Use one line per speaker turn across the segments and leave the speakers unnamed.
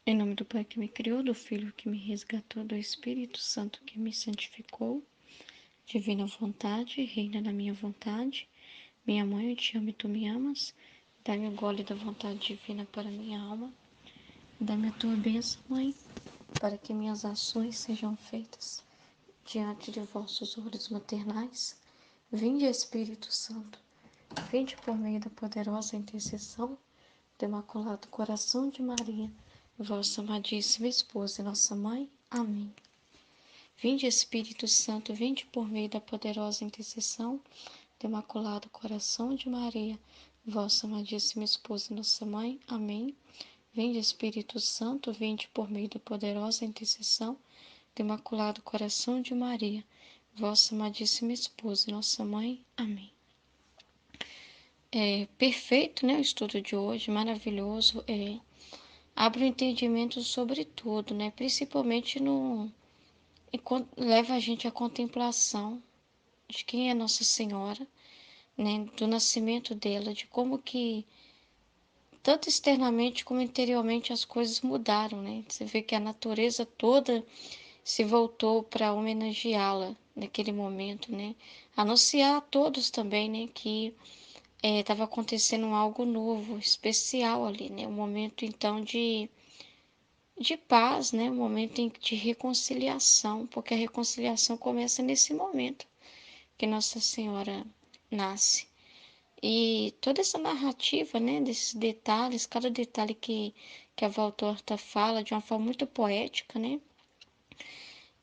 Em nome do Pai que me criou, do Filho que me resgatou, do Espírito Santo que me santificou, divina vontade, reina na minha vontade. Minha mãe, eu te amo e tu me amas. Dá-me o gole da vontade divina para minha alma. Dá-me a tua bênção, Mãe, para que minhas ações sejam feitas diante de vossos olhos maternais. Vinde, Espírito Santo, vinde por meio da poderosa intercessão do Imaculado Coração de Maria, vossa amadíssima esposa e nossa mãe. Amém. Vinde, Espírito Santo, vinde por meio da poderosa intercessão do Imaculado Coração de Maria, vossa amadíssima esposa e nossa mãe. Amém. Vinde, Espírito Santo, vinde por meio da poderosa intercessão do Imaculado Coração de Maria, vossa amadíssima esposa e nossa mãe. Amém. Perfeito, né, o estudo de hoje, maravilhoso. Abre o entendimento sobre tudo, né? Principalmente leva a gente à contemplação de quem é Nossa Senhora, né? Do nascimento dela, de como que tanto externamente como interiormente as coisas mudaram, né? Você vê que a natureza toda se voltou para homenageá-la naquele momento, né? Anunciar a todos também, né, que estava acontecendo algo novo, especial ali, né? Um momento então de paz, né? Um momento de reconciliação, porque a reconciliação começa nesse momento que Nossa Senhora nasce. E toda essa narrativa, né, desses detalhes, cada detalhe que a Valtorta fala de uma forma muito poética, né?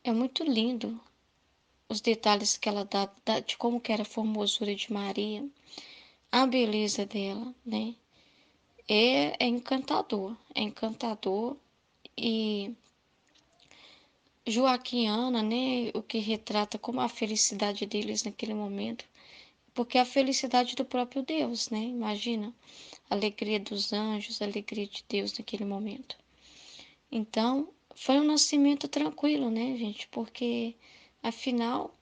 É muito lindo os detalhes que ela dá de como que era a formosura de Maria, a beleza dela, né? É encantador e Joaquim e Ana, né, o que retrata como a felicidade deles naquele momento, porque é a felicidade do próprio Deus, né? Imagina, a alegria dos anjos, a alegria de Deus naquele momento. Então, foi um nascimento tranquilo, né, gente? Porque, afinal,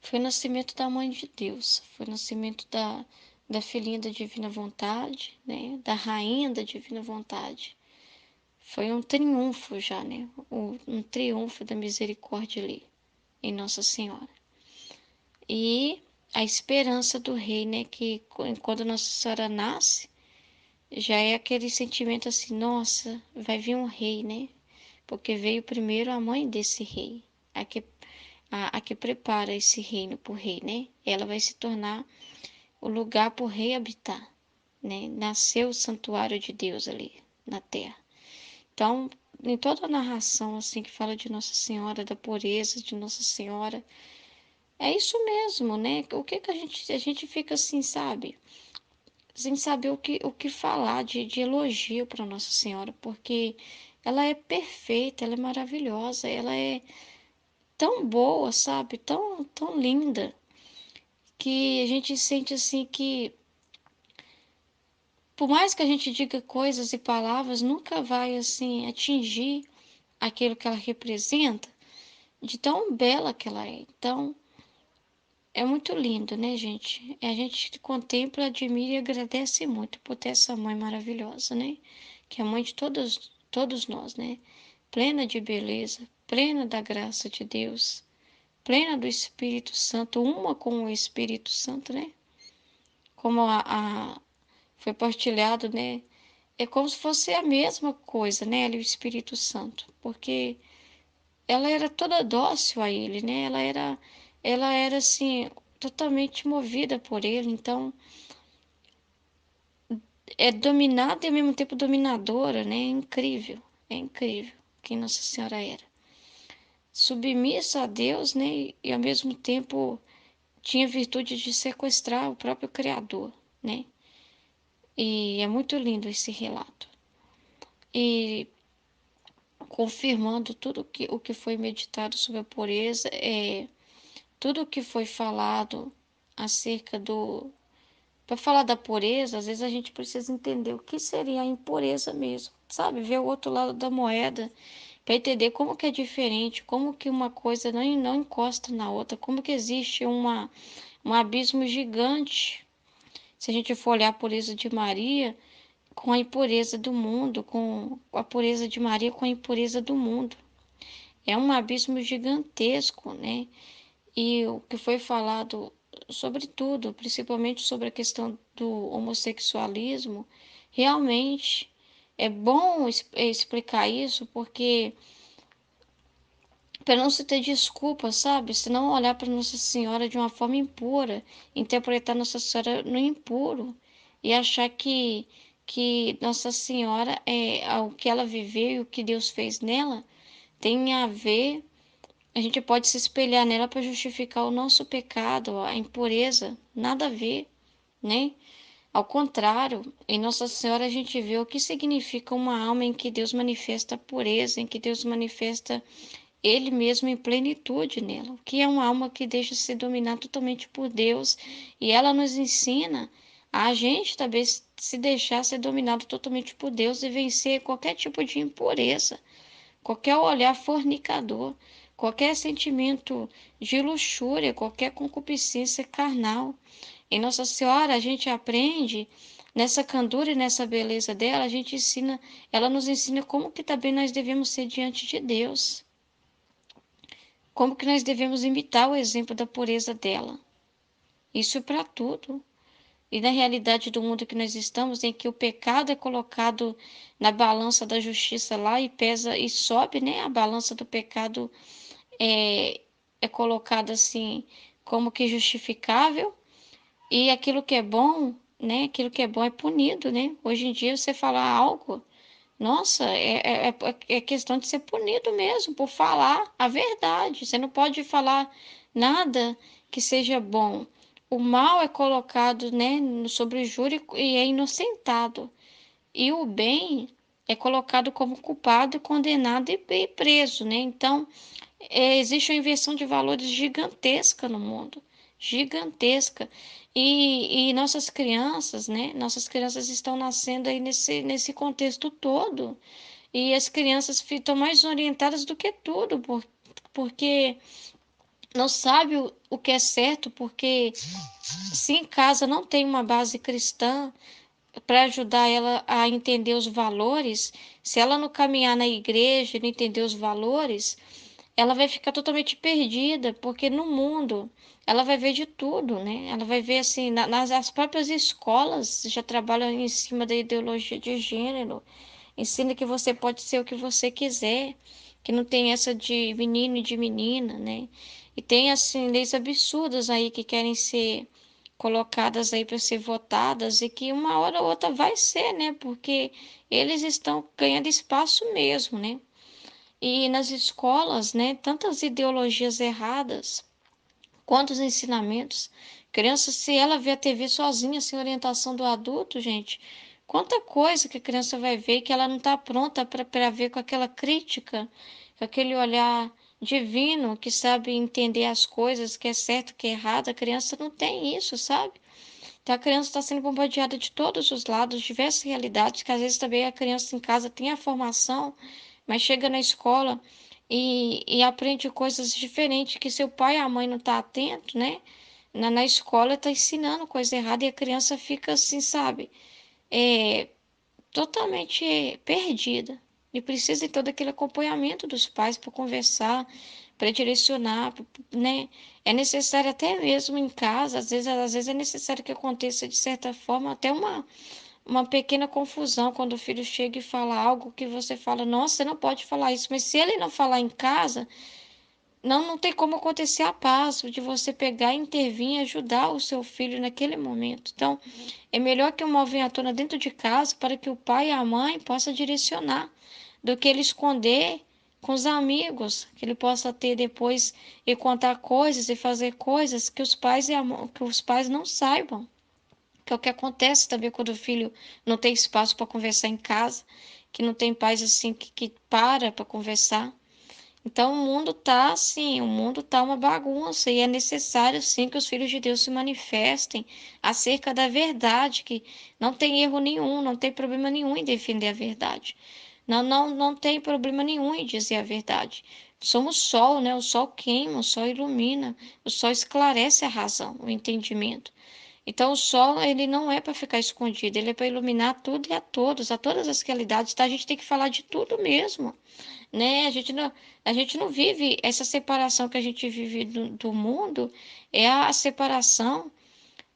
foi o nascimento da Mãe de Deus, foi o nascimento da filhinha da Divina Vontade, né? Da Rainha da Divina Vontade. Foi um triunfo já, né? Um triunfo da misericórdia ali, em Nossa Senhora. E a esperança do rei, né? Que quando Nossa Senhora nasce, já é aquele sentimento assim, nossa, vai vir um rei, né? Porque veio primeiro a mãe desse rei, a que prepara esse reino para o rei, né? Ela vai se tornar o lugar para o rei habitar, né? Nasceu o santuário de Deus ali na terra. Então, em toda a narração assim que fala de Nossa Senhora, da pureza de Nossa Senhora, é isso mesmo, né? O que que a gente fica assim, sabe? Sem saber o que falar de elogio para Nossa Senhora, porque ela é perfeita, ela é maravilhosa, ela é tão boa, sabe? Tão, tão linda, que a gente sente assim que, por mais que a gente diga coisas e palavras, nunca vai assim atingir aquilo que ela representa, de tão bela que ela é. Então, é muito lindo, né, gente? A gente contempla, admira e agradece muito por ter essa mãe maravilhosa, né? Que é a mãe de todos nós, né? Plena de beleza, plena da graça de Deus, plena do Espírito Santo, uma com o Espírito Santo, né? Como foi partilhado, né? É como se fosse a mesma coisa, né? Ali o Espírito Santo, porque ela era toda dócil a ele, né? Ela era assim totalmente movida por ele, então é dominada e ao mesmo tempo dominadora, né? É incrível quem Nossa Senhora era. Submissa a Deus, né? E ao mesmo tempo tinha virtude de sequestrar o próprio Criador, né? E é muito lindo esse relato. E confirmando tudo o que foi meditado sobre a pureza, tudo o que foi falado acerca do. Para falar da pureza, às vezes a gente precisa entender o que seria a impureza mesmo, sabe? Ver o outro lado da moeda, para entender como que é diferente, como que uma coisa não encosta na outra, como que existe um abismo gigante. Se a gente for olhar a pureza de Maria, com a impureza do mundo, com a pureza de Maria, com a impureza do mundo. É um abismo gigantesco, né? E o que foi falado sobre tudo, principalmente sobre a questão do homossexualismo, realmente é bom explicar isso, porque para não se ter desculpa, sabe? Se não olhar para Nossa Senhora de uma forma impura, interpretar Nossa Senhora no impuro e achar que Nossa Senhora o que ela viveu e o que Deus fez nela tem a ver, a gente pode se espelhar nela para justificar o nosso pecado, a impureza, nada a ver, né? Ao contrário, em Nossa Senhora a gente vê o que significa uma alma em que Deus manifesta a pureza, em que Deus manifesta Ele mesmo em plenitude nela, o que é uma alma que deixa se dominar totalmente por Deus, e ela nos ensina a gente também se deixar ser dominado totalmente por Deus e vencer qualquer tipo de impureza, qualquer olhar fornicador, qualquer sentimento de luxúria, qualquer concupiscência carnal. Em Nossa Senhora, a gente aprende nessa candura e nessa beleza dela, a gente ensina, ela nos ensina como que também nós devemos ser diante de Deus. Como que nós devemos imitar o exemplo da pureza dela? Isso é para tudo. E na realidade do mundo que nós estamos, em que o pecado é colocado na balança da justiça lá e pesa e sobe, né? A balança do pecado é, é colocada assim como que justificável, e aquilo que é bom, né? Aquilo que é bom é punido, né? Hoje em dia você falar algo, nossa, é questão de ser punido mesmo por falar a verdade. Você não pode falar nada que seja bom. O mal é colocado, né, sobre o júri e é inocentado. E o bem é colocado como culpado, condenado e preso, né? Então, existe uma inversão de valores gigantesca no mundo, gigantesca. E nossas crianças, né? Nossas crianças estão nascendo aí nesse contexto todo. E as crianças estão mais orientadas do que tudo, porque não sabe o que é certo, porque se em casa não tem uma base cristã para ajudar ela a entender os valores, se ela não caminhar na igreja e não entender os valores, ela vai ficar totalmente perdida, porque no mundo ela vai ver de tudo, né? Ela vai ver assim, nas as próprias escolas já trabalham em cima da ideologia de gênero, ensina que você pode ser o que você quiser, que não tem essa de menino e de menina, né? E tem assim leis absurdas aí que querem ser colocadas aí para ser votadas e que uma hora ou outra vai ser, né? Porque eles estão ganhando espaço mesmo, né? E nas escolas, né, tantas ideologias erradas, quantos ensinamentos. Criança, se ela vê a TV sozinha, sem orientação do adulto, gente, quanta coisa que a criança vai ver que ela não está pronta para ver com aquela crítica, com aquele olhar divino que sabe entender as coisas, que é certo, que é errado. A criança não tem isso, sabe? Então a criança está sendo bombardeada de todos os lados, diversas realidades, que às vezes também a criança em casa tem a formação, mas chega na escola e aprende coisas diferentes que seu pai e a mãe não estão atentos, né? Na escola está ensinando coisa errada e a criança fica assim, sabe? É, totalmente perdida. E precisa de todo aquele acompanhamento dos pais para conversar, para direcionar, né? É necessário até mesmo em casa, às vezes é necessário que aconteça de certa forma até uma pequena confusão quando o filho chega e fala algo que você fala, nossa, você não pode falar isso, mas se ele não falar em casa, não tem como acontecer a paz de você pegar, intervir e ajudar o seu filho naquele momento. Então, é melhor que o mal venha à tona dentro de casa para que o pai e a mãe possam direcionar, do que ele esconder com os amigos, que ele possa ter depois e contar coisas e fazer coisas que os pais que os pais não saibam. Que é o que acontece também quando o filho não tem espaço para conversar em casa, que não tem pais assim que para conversar. Então o mundo tá assim, o mundo tá uma bagunça e é necessário sim que os filhos de Deus se manifestem acerca da verdade, que não tem erro nenhum, não tem problema nenhum em defender a verdade. Não tem problema nenhum em dizer a verdade. Somos sol, né? O sol queima, o sol ilumina, o sol esclarece a razão, o entendimento. Então, o sol, ele não é para ficar escondido, ele é para iluminar tudo e a todas as realidades, tá? A gente tem que falar de tudo mesmo, né? A gente não vive essa separação que a gente vive do mundo, é a separação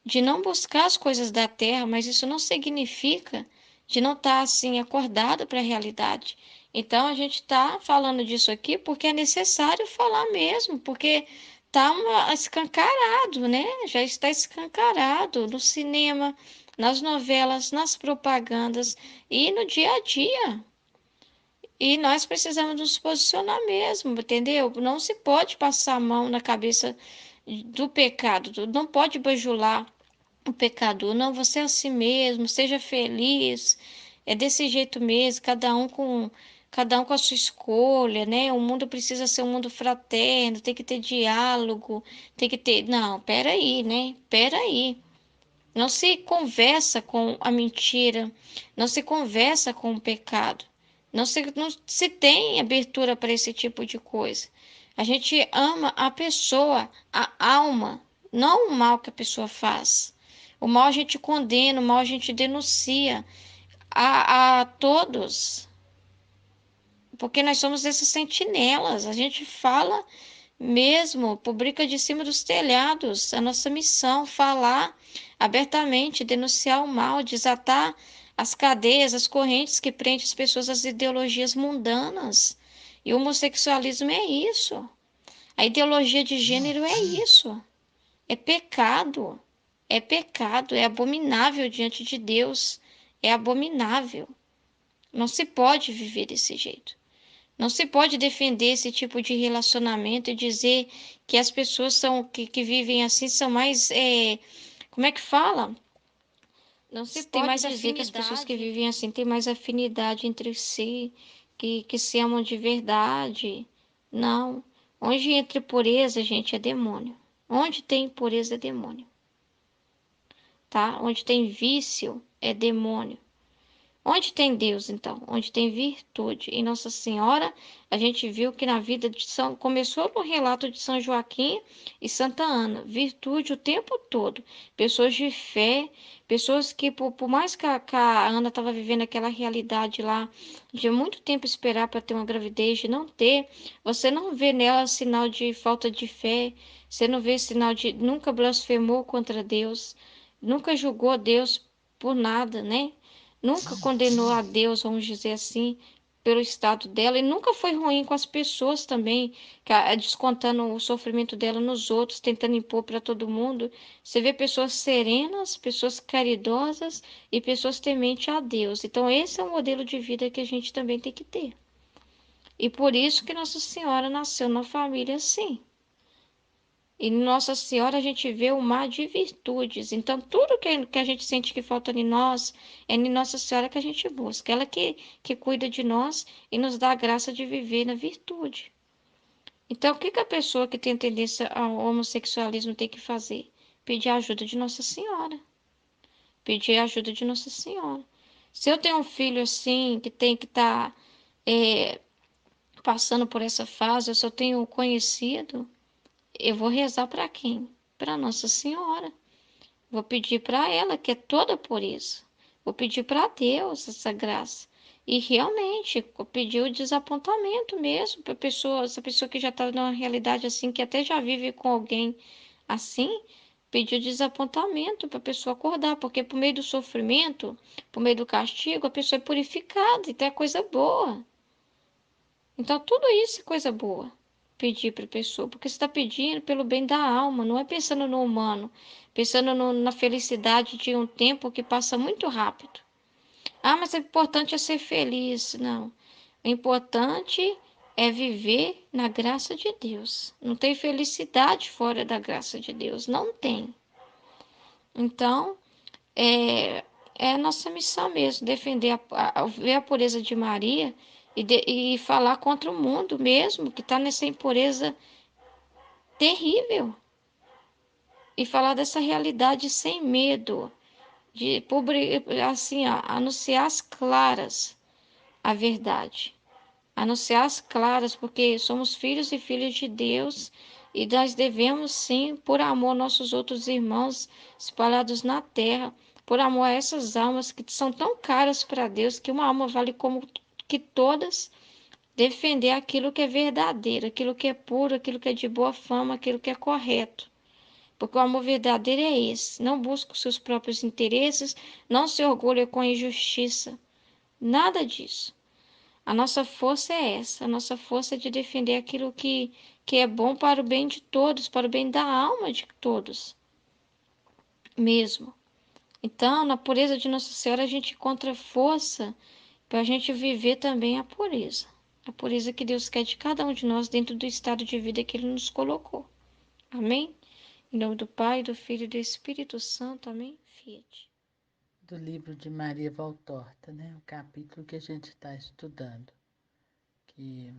de não buscar as coisas da terra, mas isso não significa de não estar assim acordado para a realidade. Então a gente está falando disso aqui porque é necessário falar mesmo, porque está escancarado, né? Já está escancarado no cinema, nas novelas, nas propagandas e no dia a dia. E nós precisamos nos posicionar mesmo, entendeu? Não se pode passar a mão na cabeça do pecado, não pode bajular o pecador. Não, você é assim mesmo, seja feliz. É desse jeito mesmo, cada um com a sua escolha, né? O mundo precisa ser um mundo fraterno, tem que ter diálogo, tem que ter. Não, peraí, né? Peraí. Não se conversa com a mentira, não se conversa com o pecado, não se tem abertura para esse tipo de coisa. A gente ama a pessoa, a alma, não o mal que a pessoa faz. O mal a gente condena, o mal a gente denuncia a todos, porque nós somos esses sentinelas. A gente fala mesmo, publica de cima dos telhados. A nossa missão, falar abertamente, denunciar o mal, desatar as cadeias, as correntes que prendem as pessoas às ideologias mundanas. E o homossexualismo é isso. A ideologia de gênero é isso. É pecado. É pecado, é abominável diante de Deus. É abominável. Não se pode viver desse jeito. Não se pode defender esse tipo de relacionamento e dizer que as pessoas que vivem assim são mais. Como é que fala?
Não se
Tem
pode
mais dizer que as pessoas que
afinidade.
vivem assim têm mais afinidade entre si, que se amam de verdade. Não. Onde entra pureza, gente, é demônio. Onde tem impureza é demônio, tá? Onde tem vício é demônio. Onde tem Deus, então? Onde tem virtude? Em Nossa Senhora, a gente viu que na vida de São... Começou no relato de São Joaquim e Santa Ana. Virtude o tempo todo. Pessoas de fé, pessoas que, por mais que a Ana estava vivendo aquela realidade lá, de muito tempo esperar para ter uma gravidez, de não ter, você não vê nela sinal de falta de fé, você não vê sinal de... Nunca blasfemou contra Deus, nunca julgou Deus por nada, né? Nunca condenou a Deus, vamos dizer assim, pelo estado dela, e nunca foi ruim com as pessoas também, descontando o sofrimento dela nos outros, tentando impor para todo mundo. Você vê pessoas serenas, pessoas caridosas e pessoas tementes a Deus. Então, esse é o modelo de vida que a gente também tem que ter. E por isso que Nossa Senhora nasceu na família assim. E em Nossa Senhora a gente vê o mar de virtudes. Então, tudo que a gente sente que falta em nós, é em Nossa Senhora que a gente busca. Ela que cuida de nós e nos dá a graça de viver na virtude. Então, o que a pessoa que tem tendência ao homossexualismo tem que fazer? Pedir a ajuda de Nossa Senhora. Pedir a ajuda de Nossa Senhora. Se eu tenho um filho assim, que tem que estar passando por essa fase, eu só tenho conhecido, eu vou rezar para quem? Para Nossa Senhora. Vou pedir para ela, que é toda pureza. Vou pedir para Deus essa graça. E realmente, vou pedir o desapontamento mesmo para pessoa, essa pessoa que já está numa realidade assim, que até já vive com alguém assim, pedir o desapontamento para a pessoa acordar, porque por meio do sofrimento, por meio do castigo, a pessoa é purificada, então é coisa boa. Então, tudo isso é coisa boa. Pedir para a pessoa, porque você está pedindo pelo bem da alma, não é pensando no humano, pensando na felicidade de um tempo que passa muito rápido. Ah, mas o importante é ser feliz. Não. O importante é viver na graça de Deus. Não tem felicidade fora da graça de Deus. Não tem. Então, é, é a nossa missão mesmo, defender, ver a pureza de Maria e falar contra o mundo mesmo, que está nessa impureza terrível. E falar dessa realidade sem medo, de assim, ó, anunciar as claras a verdade. Anunciar as claras, porque somos filhos e filhas de Deus E nós devemos, sim, por amor aos nossos outros irmãos espalhados na terra, por amor a essas almas que são tão caras para Deus, que uma alma vale como que todas, defender aquilo que é verdadeiro, aquilo que é puro, aquilo que é de boa fama, aquilo que é correto. Porque o amor verdadeiro é esse. Não busca os seus próprios interesses, não se orgulha com a injustiça. Nada disso. A nossa força é essa. A nossa força é de defender aquilo que é bom para o bem de todos, para o bem da alma de todos, mesmo. Então, na pureza de Nossa Senhora, a gente encontra força para a gente viver também a pureza. A pureza que Deus quer de cada um de nós dentro do estado de vida que Ele nos colocou. Amém? Em nome do Pai, do Filho e do Espírito Santo. Amém? Fiat.
Do livro de Maria Valtorta, né? O capítulo que a gente está estudando, que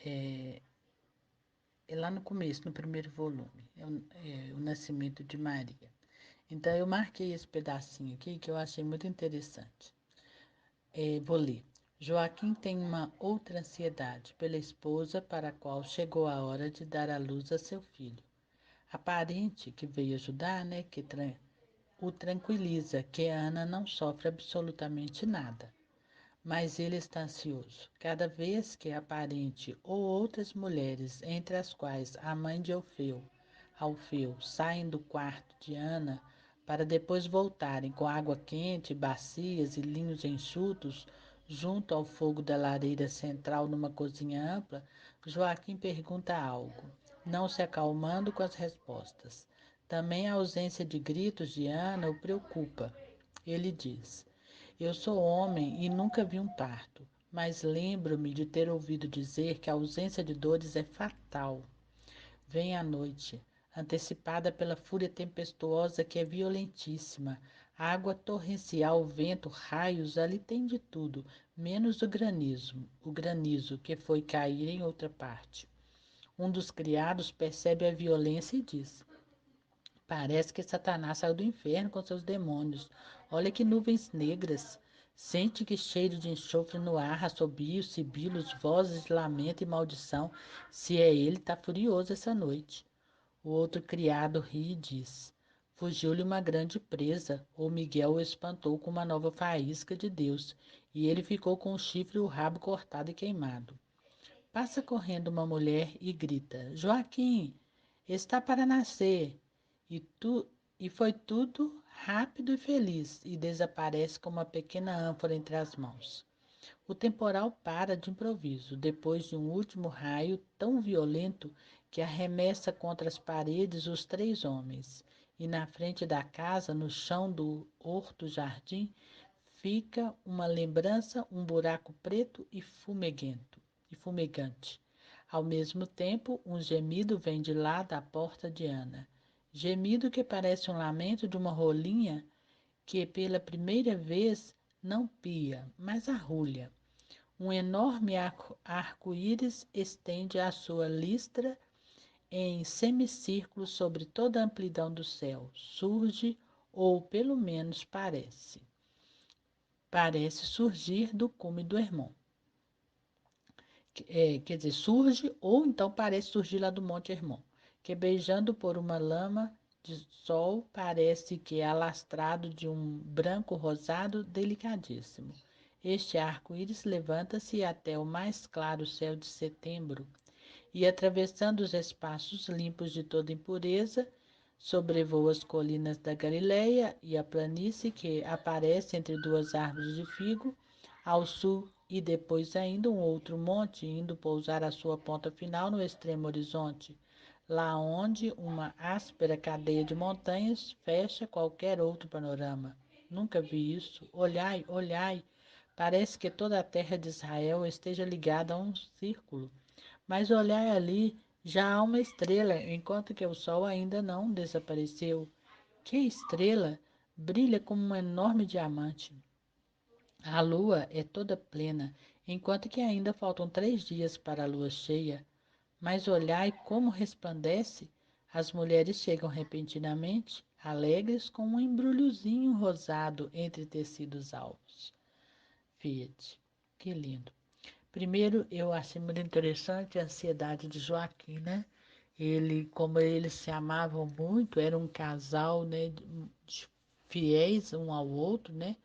é lá no começo, no primeiro volume, é o Nascimento de Maria. Então, eu marquei esse pedacinho aqui que eu achei muito interessante. Vou ler. Joaquim tem uma outra ansiedade pela esposa para a qual chegou a hora de dar à luz a seu filho. A parente que veio ajudar, né, o tranquiliza que a Ana não sofre absolutamente nada. Mas ele está ansioso. Cada vez que a parente ou outras mulheres, entre as quais a mãe de Alfeu, saem do quarto de Ana para depois voltarem com água quente, bacias e linhos enxutos junto ao fogo da lareira central numa cozinha ampla, Joaquim pergunta algo, não se acalmando com as respostas. Também a ausência de gritos de Ana o preocupa. Ele diz: eu sou homem e nunca vi um parto, mas lembro-me de ter ouvido dizer que a ausência de dores é fatal. Vem a noite, antecipada pela fúria tempestuosa que é violentíssima. Água torrencial, vento, raios, ali tem de tudo, menos o granizo que foi cair em outra parte. Um dos criados percebe a violência e diz: parece que Satanás saiu do inferno com seus demônios. Olha que nuvens negras. Sente que cheiro de enxofre no ar, assobios, sibilos, vozes de lamento e maldição. Se é ele, está furioso essa noite. O outro criado ri e diz: fugiu-lhe uma grande presa, ou Miguel o espantou com uma nova faísca de Deus, e ele ficou com o chifre e o rabo cortado e queimado. Passa correndo uma mulher e grita: Joaquim, está para nascer. E, tu, e foi tudo rápido e feliz, e desaparece com uma pequena ânfora entre as mãos. O temporal para de improviso, depois de um último raio tão violento que arremessa contra as paredes os três homens. E na frente da casa, no chão do horto-jardim, fica uma lembrança, um buraco preto e fumegante. Ao mesmo tempo, um gemido vem de lá da porta de Ana. Gemido que parece um lamento de uma rolinha que pela primeira vez não pia, mas arrulha. Um enorme arco-íris estende a sua listra em semicírculo sobre toda a amplidão do céu. Surge, ou pelo menos parece surgir do cume do Hermon. Quer dizer, surge ou então parece surgir lá do Monte Hermon, que beijando por uma lama de sol parece que é alastrado de um branco rosado delicadíssimo. Este arco-íris levanta-se até o mais claro céu de setembro e, atravessando os espaços limpos de toda impureza, sobrevoa as colinas da Galileia e a planície que aparece entre duas árvores de figo, ao sul, e depois ainda um outro monte, indo pousar a sua ponta final no extremo horizonte, lá onde uma áspera cadeia de montanhas fecha qualquer outro panorama. Nunca vi isso. Olhai, olhai. Parece que toda a terra de Israel esteja ligada a um círculo. Mas olhai ali, já há uma estrela, enquanto que o sol ainda não desapareceu. Que estrela! Brilha como um enorme diamante. A lua é toda plena, enquanto que ainda faltam 3 dias para a lua cheia. Mas olhai como resplandece! As mulheres chegam repentinamente, alegres, com um embrulhozinho rosado entre tecidos alvos. Fiat, que lindo! Primeiro, eu achei muito interessante a ansiedade de Joaquim, né? Como eles se amavam muito, era um casal, né, fiéis um ao outro, né?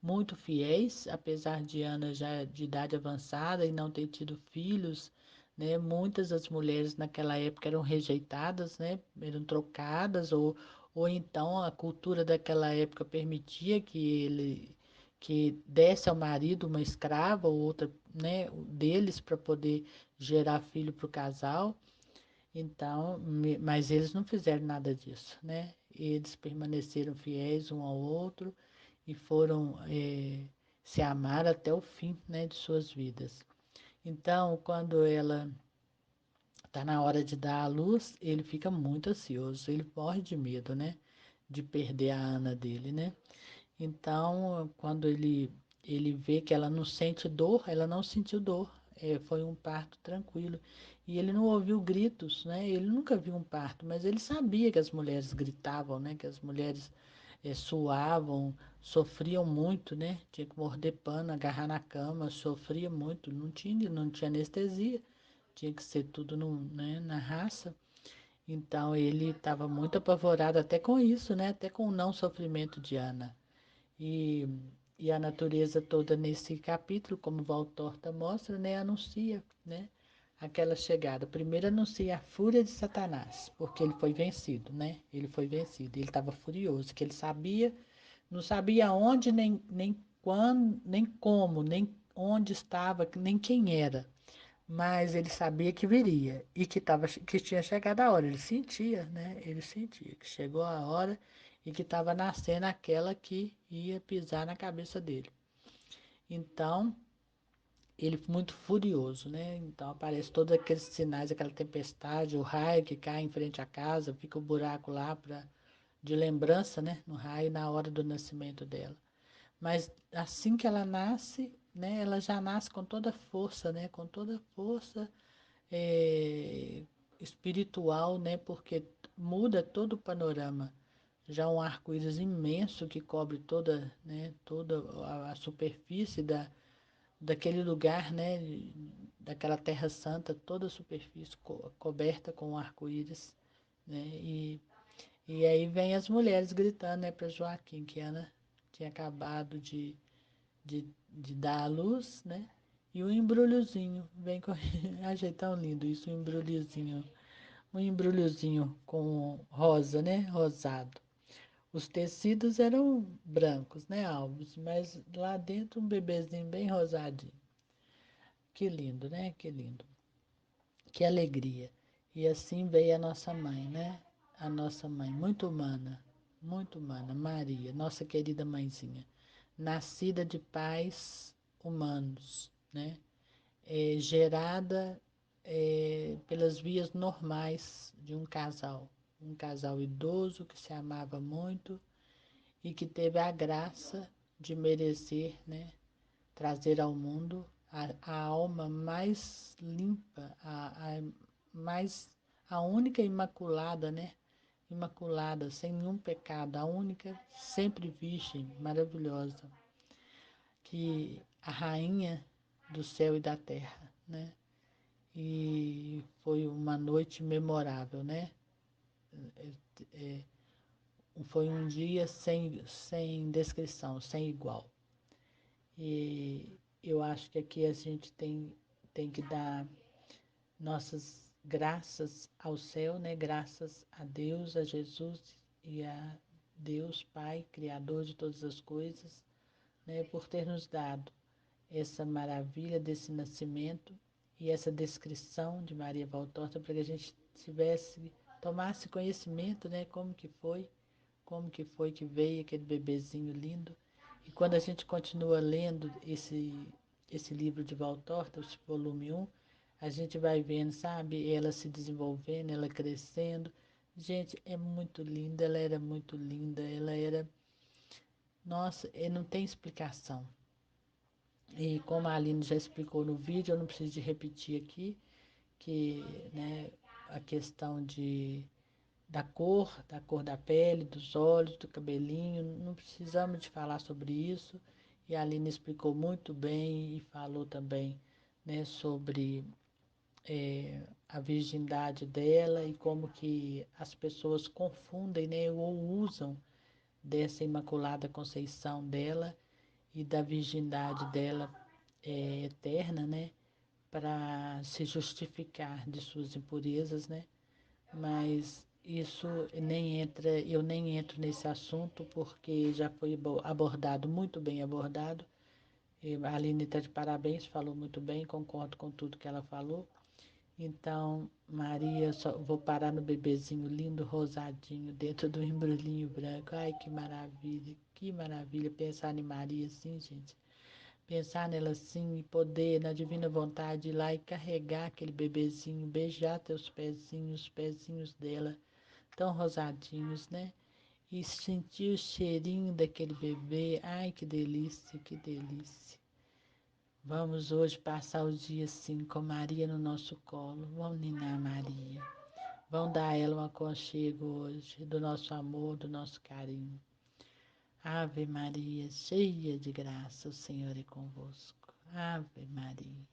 Muito fiéis, apesar de Ana já de idade avançada e não ter tido filhos, né? Muitas das mulheres naquela época eram rejeitadas, né? Eram trocadas ou então a cultura daquela época permitia que desse ao marido uma escrava ou outra, né, deles para poder gerar filho para o casal. Então, mas eles não fizeram nada disso, né? Eles permaneceram fiéis um ao outro e foram se amar até o fim, né, de suas vidas. Então, quando ela está na hora de dar à luz, ele fica muito ansioso, ele morre de medo, né, de perder a Ana dele, né? Então, quando ele vê que ela não sente dor, ela não sentiu dor. Foi um parto tranquilo. E ele não ouviu gritos, né? Ele nunca viu um parto, mas ele sabia que as mulheres gritavam, né? Que as mulheres suavam, sofriam muito, né? Tinha que morder pano, agarrar na cama, sofria muito. Não tinha anestesia, tinha que ser tudo no, né, na raça. Então ele estava muito apavorado até com isso, né? Até com o não sofrimento de Ana. E, e a natureza toda nesse capítulo, como Valtorta mostra, né, anuncia, né, aquela chegada. Primeiro anuncia a fúria de Satanás, porque ele foi vencido, né? Ele foi vencido. Ele estava furioso, que ele sabia, não sabia onde, nem quando, nem como, nem onde estava, nem quem era. Mas ele sabia que viria e que tinha chegado a hora. Ele sentia, né? Ele sentia que chegou a hora e que estava nascendo aquela que ia pisar na cabeça dele. Então, ele muito furioso, né? Então aparece todos aqueles sinais, aquela tempestade, o raio que cai em frente à casa, fica o buraco lá de lembrança, né? No raio na hora do nascimento dela. Mas assim que ela nasce, né? Ela já nasce com toda a força, né? Com toda a força é, espiritual, né? Porque muda todo o panorama. Já um arco-íris imenso que cobre toda a superfície daquele lugar, né? Daquela Terra Santa, toda a superfície coberta com um arco-íris, né? E aí vem as mulheres gritando, né, para Joaquim, que Ana tinha acabado de dar à luz, né? E o embrulhozinho, vem com. Achei tão lindo isso, um embrulhozinho com rosa, né? Rosado. Os tecidos eram brancos, né, Alves? Mas lá dentro um bebezinho bem rosadinho. Que lindo, né? Que lindo. Que alegria. E assim veio a nossa mãe, né? A nossa mãe, muito humana, Maria, nossa querida mãezinha, nascida de pais humanos, né? Gerada pelas vias normais de um casal idoso que se amava muito e que teve a graça de merecer, né, trazer ao mundo a alma mais limpa, mais, a única imaculada, né? Imaculada, sem nenhum pecado, a única, sempre virgem, maravilhosa, que a rainha do céu e da terra, né? E foi uma noite memorável, né? É, foi um dia sem descrição, sem igual. E eu acho que aqui a gente tem que dar nossas graças ao céu, né? Graças a Deus, a Jesus e a Deus Pai, Criador de todas as coisas, né? Por ter nos dado essa maravilha desse nascimento e essa descrição de Maria Valtorta para que a gente tomasse conhecimento, né? Como que foi que veio aquele bebezinho lindo. E quando a gente continua lendo esse livro de Valtorta, esse volume 1, a gente vai vendo, sabe, ela se desenvolvendo, ela crescendo. Gente, é muito linda, ela era muito linda, ela era. Nossa, não tem explicação. E como a Aline já explicou no vídeo, eu não preciso de repetir aqui, que né, a questão da cor da pele, dos olhos, do cabelinho, não precisamos de falar sobre isso. E a Aline explicou muito bem e falou também né, sobre a virgindade dela e como que as pessoas confundem, né, ou usam dessa Imaculada Conceição dela e da virgindade dela eterna, né, para se justificar de suas impurezas, né? Mas isso nem entra, eu nem entro nesse assunto porque já foi abordado, muito bem abordado. E a Aline está de parabéns, falou muito bem, concordo com tudo que ela falou. Então, Maria, só vou parar no bebezinho lindo, rosadinho, dentro do embrulhinho branco. Ai, que maravilha pensar em Maria assim, gente. Pensar nela assim e poder, na divina vontade, ir lá e carregar aquele bebezinho, beijar teus pezinhos, os pezinhos dela, tão rosadinhos, né? E sentir o cheirinho daquele bebê. Ai, que delícia, que delícia. Vamos hoje passar o dia assim, com Maria no nosso colo. Vamos ninar Maria. Vamos dar a ela um aconchego hoje, do nosso amor, do nosso carinho. Ave Maria, cheia de graça, o Senhor é convosco. Ave Maria.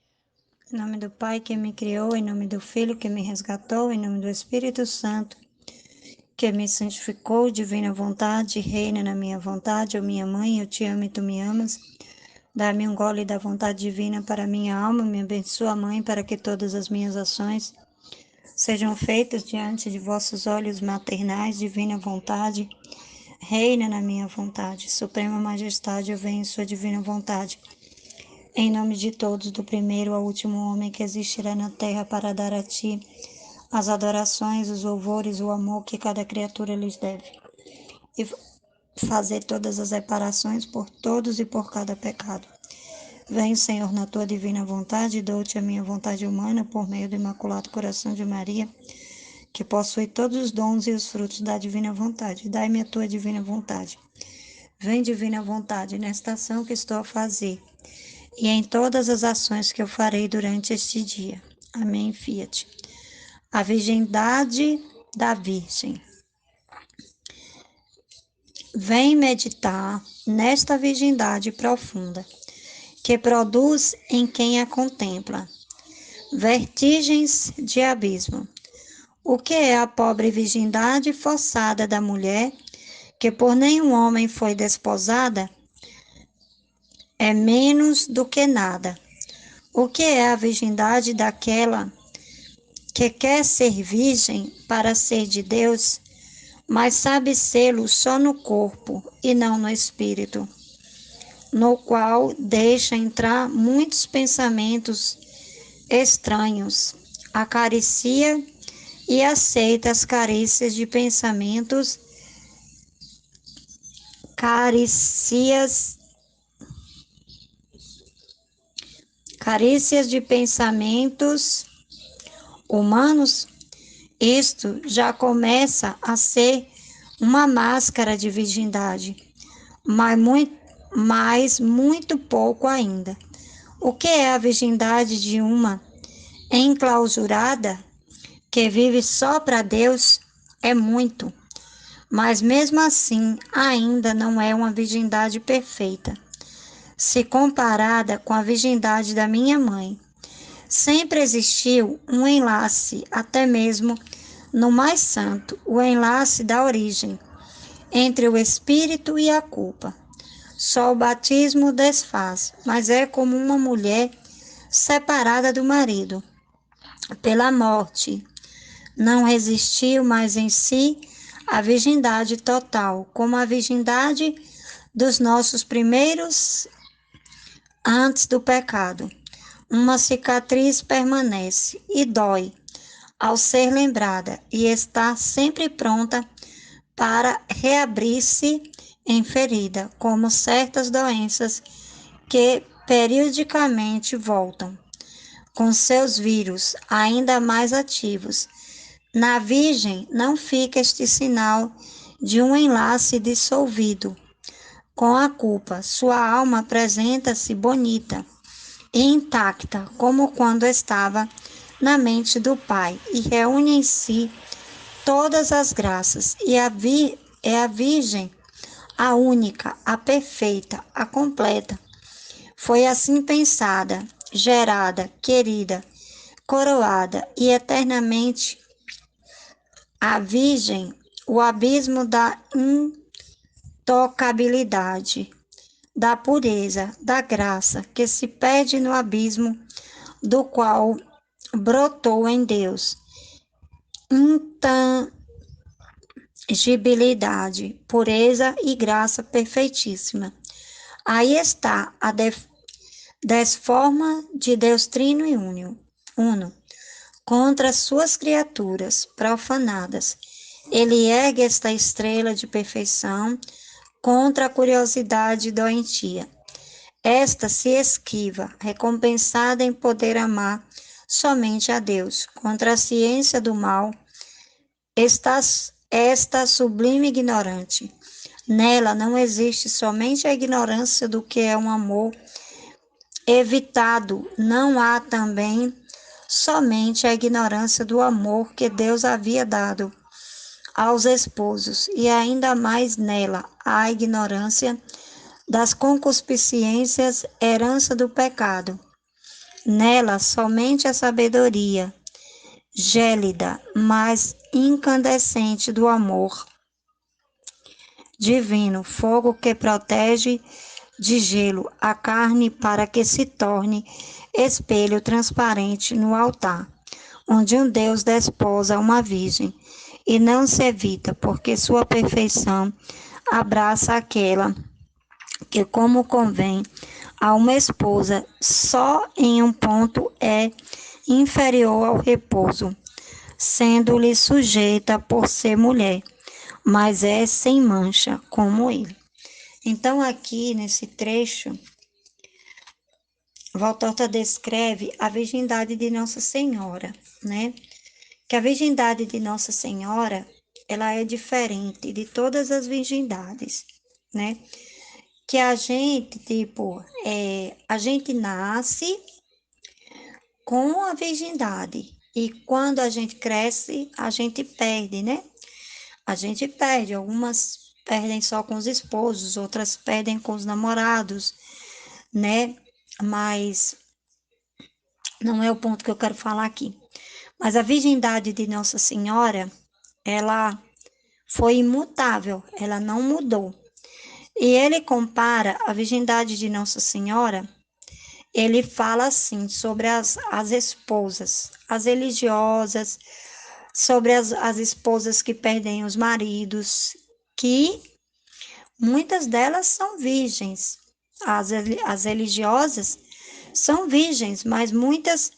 Em nome do Pai que me criou, em nome do Filho que me resgatou, em nome do Espírito Santo que me santificou, divina vontade, reina na minha vontade, ó minha mãe, eu te amo e tu me amas. Dá-me um gole da vontade divina para minha alma, me abençoa, Mãe, para que todas as minhas ações sejam feitas diante de vossos olhos maternais, divina vontade, reina na minha vontade, suprema majestade, eu venho em sua divina vontade. Em nome de todos, do primeiro ao último homem que existirá na terra, para dar a ti as adorações, os louvores, o amor que cada criatura lhes deve. E fazer todas as reparações por todos e por cada pecado. Venho, Senhor, na tua divina vontade, e dou-te a minha vontade humana por meio do Imaculado Coração de Maria, que possui todos os dons e os frutos da divina vontade. Dai-me a tua divina vontade. Vem, divina vontade, nesta ação que estou a fazer, e em todas as ações que eu farei durante este dia. Amém, fiat. A virgindade da Virgem. Vem meditar nesta virgindade profunda, que produz em quem a contempla vertigens de abismo. O que é a pobre virgindade forçada da mulher, que por nenhum homem foi desposada? É menos do que nada. O que é a virgindade daquela que quer ser virgem para ser de Deus, mas sabe sê-lo só no corpo e não no espírito, no qual deixa entrar muitos pensamentos estranhos, acaricia e aceita as carícias de pensamentos, carícias de pensamentos humanos. Isto já começa a ser uma máscara de virgindade, mas muito pouco ainda. O que é a virgindade de uma enclausurada que vive só para Deus? É muito, mas mesmo assim ainda não é uma virgindade perfeita, se comparada com a virgindade da minha mãe. Sempre existiu um enlace, até mesmo no mais santo, o enlace da origem, entre o espírito e a culpa. Só o batismo desfaz, mas é como uma mulher separada do marido pela morte. Não resistiu mais em si a virgindade total, como a virgindade dos nossos primeiros antes do pecado. Uma cicatriz permanece e dói ao ser lembrada e está sempre pronta para reabrir-se em ferida, como certas doenças que periodicamente voltam, com seus vírus ainda mais ativos. Na Virgem não fica este sinal de um enlace dissolvido com a culpa. Sua alma apresenta-se bonita e intacta, como quando estava na mente do Pai, e reúne em si todas as graças. E é a Virgem a única, a perfeita, a completa. Foi assim pensada gerada, querida, coroada e eternamente a Virgem, o abismo da intocabilidade, da pureza, da graça, que se perde no abismo do qual brotou em Deus. Intangibilidade, pureza e graça perfeitíssima. Aí está a desforma de Deus Trino e Uno, contra suas criaturas profanadas. Ele ergue esta estrela de perfeição contra a curiosidade doentia. Esta se esquiva, recompensada em poder amar somente a Deus. Contra a ciência do mal, esta sublime ignorante. Nela não existe somente a ignorância do que é um amor evitado, não há também somente a ignorância do amor que Deus havia dado aos esposos, e ainda mais nela a ignorância das concupiscências, herança do pecado. Nela somente a sabedoria, gélida, mas incandescente do amor divino, fogo que protege de gelo a carne para que se torne espelho transparente no altar, onde um Deus desposa uma virgem, e não se evita, porque sua perfeição abraça aquela que, como convém a uma esposa, só em um ponto é inferior ao repouso, sendo-lhe sujeita por ser mulher, mas é sem mancha, como ele. Então, aqui nesse trecho, Valtorta descreve a virgindade de Nossa Senhora, né? Que a virgindade de Nossa Senhora, ela é diferente de todas as virgindades, né? Que a gente, a gente nasce com a virgindade e quando a gente cresce, a gente perde, né? A gente perde, algumas perdem só com os esposos, outras perdem com os namorados, né? Mas não é o ponto que eu quero falar aqui. Mas a virgindade de Nossa Senhora, ela foi imutável, ela não mudou. E ele compara a virgindade de Nossa Senhora, ele fala assim sobre as esposas, as religiosas, sobre as esposas que perdem os maridos, que muitas delas são virgens. As religiosas são virgens, mas muitas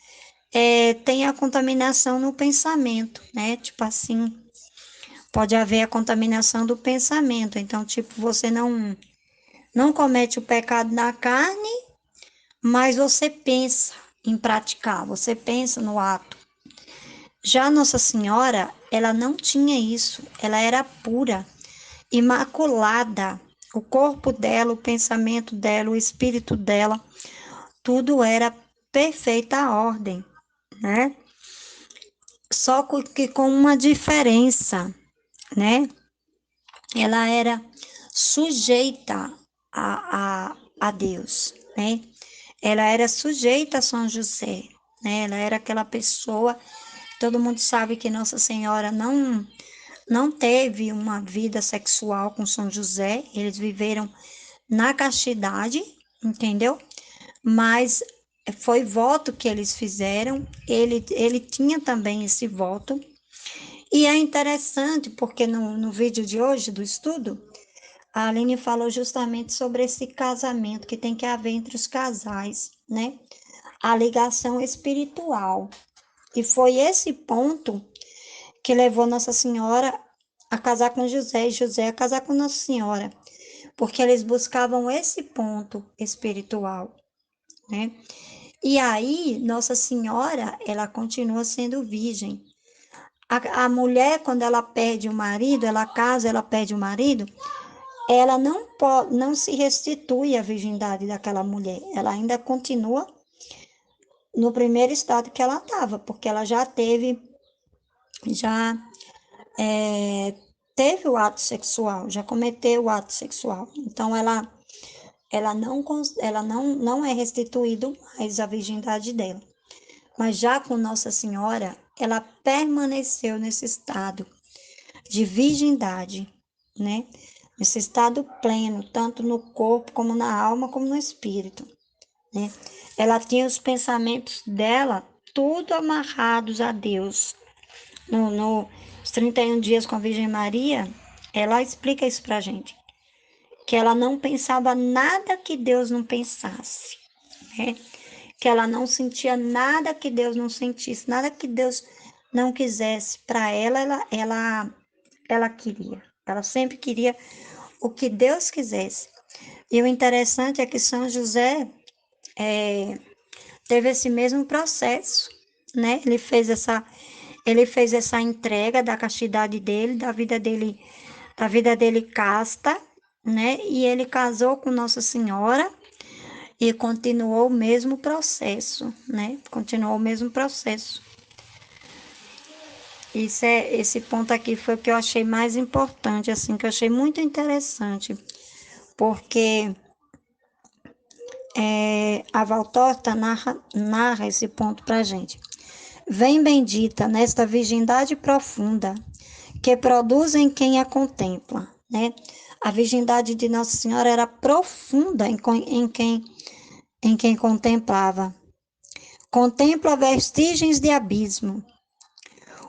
têm a contaminação no pensamento, né? Tipo assim, pode haver a contaminação do pensamento. Então, tipo, você não comete o pecado na carne, mas você pensa em praticar, você pensa no ato. Já Nossa Senhora, ela não tinha isso, ela era pura, imaculada. O corpo dela, o pensamento dela, o espírito dela, tudo era perfeita ordem, né? Só que com uma diferença, né? Ela era sujeita a Deus, né? Ela era sujeita a São José, né? Ela era aquela pessoa, todo mundo sabe que Nossa Senhora não teve uma vida sexual com São José, eles viveram na castidade, entendeu? Mas foi voto que eles fizeram, ele tinha também esse voto. E é interessante porque no vídeo de hoje do estudo, a Aline falou justamente sobre esse casamento que tem que haver entre os casais, né? A ligação espiritual. E foi esse ponto que levou Nossa Senhora a casar com José e José a casar com Nossa Senhora, porque eles buscavam esse ponto espiritual, né? E aí, Nossa Senhora, ela continua sendo virgem. A mulher, quando ela perde o marido, ela casa, ela perde o marido, ela não se restitui à virgindade daquela mulher. Ela ainda continua no primeiro estado que ela estava, porque ela já teve o ato sexual, já cometeu o ato sexual. Então, não é restituído mais a virgindade dela. Mas já com Nossa Senhora, ela permaneceu nesse estado de virgindade, né? Nesse estado pleno, tanto no corpo, como na alma, como no espírito, né? Ela tinha os pensamentos dela tudo amarrados a Deus. Nos 31 dias com a Virgem Maria, ela explica isso pra gente, que ela não pensava nada que Deus não pensasse, né? Que ela não sentia nada que Deus não sentisse, nada que Deus não quisesse. Para ela queria. Ela sempre queria o que Deus quisesse. E o interessante é que São José teve esse mesmo processo, né? Ele fez essa entrega da castidade dele, da vida dele casta, né? E ele casou com Nossa Senhora e continuou o mesmo processo, né? Continuou o mesmo processo. Esse ponto aqui foi o que eu achei mais importante, assim, que eu achei muito interessante, porque a Valtorta narra esse ponto pra gente. Vem bendita nesta virgindade profunda, que produz em quem a contempla, né? A virgindade de Nossa Senhora era profunda em quem contemplava. Contempla vestígios de abismo.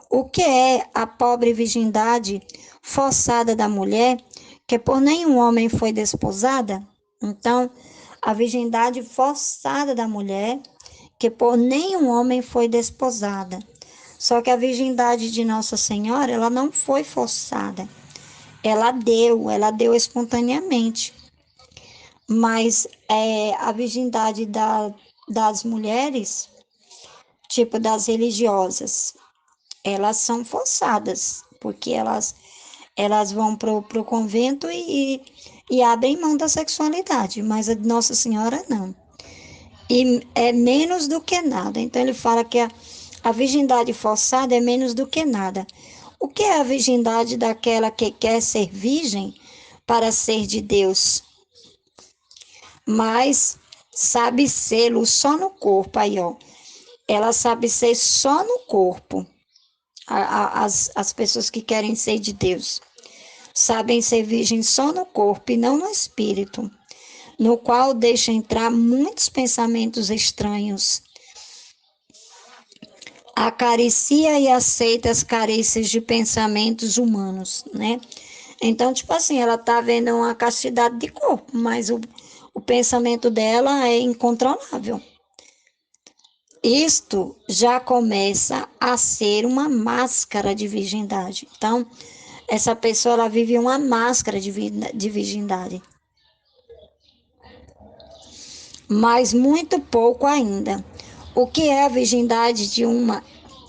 O que é a pobre virgindade forçada da mulher, que por nenhum homem foi desposada? Então, a virgindade forçada da mulher, que por nenhum homem foi desposada. Só que a virgindade de Nossa Senhora, ela não foi forçada. Ela deu espontaneamente. Mas a virgindade das mulheres, tipo das religiosas, elas são forçadas, porque elas vão pro convento e abrem mão da sexualidade, mas a de Nossa Senhora não. E é menos do que nada. Então ele fala que a virgindade forçada é menos do que nada. O que é a virgindade daquela que quer ser virgem para ser de Deus? Mas sabe sê-lo só no corpo, aí ó. Ela sabe ser só no corpo. As pessoas que querem ser de Deus sabem ser virgens só no corpo e não no espírito, no qual deixa entrar muitos pensamentos estranhos. Acaricia e aceita as carícias de pensamentos humanos, né? Então, tipo assim, ela tá vendo uma castidade de corpo, mas o pensamento dela é incontrolável. Isto já começa a ser uma máscara de virgindade. Então, essa pessoa ela vive uma máscara de virgindade. Mas muito pouco ainda. O que é a virgindade de uma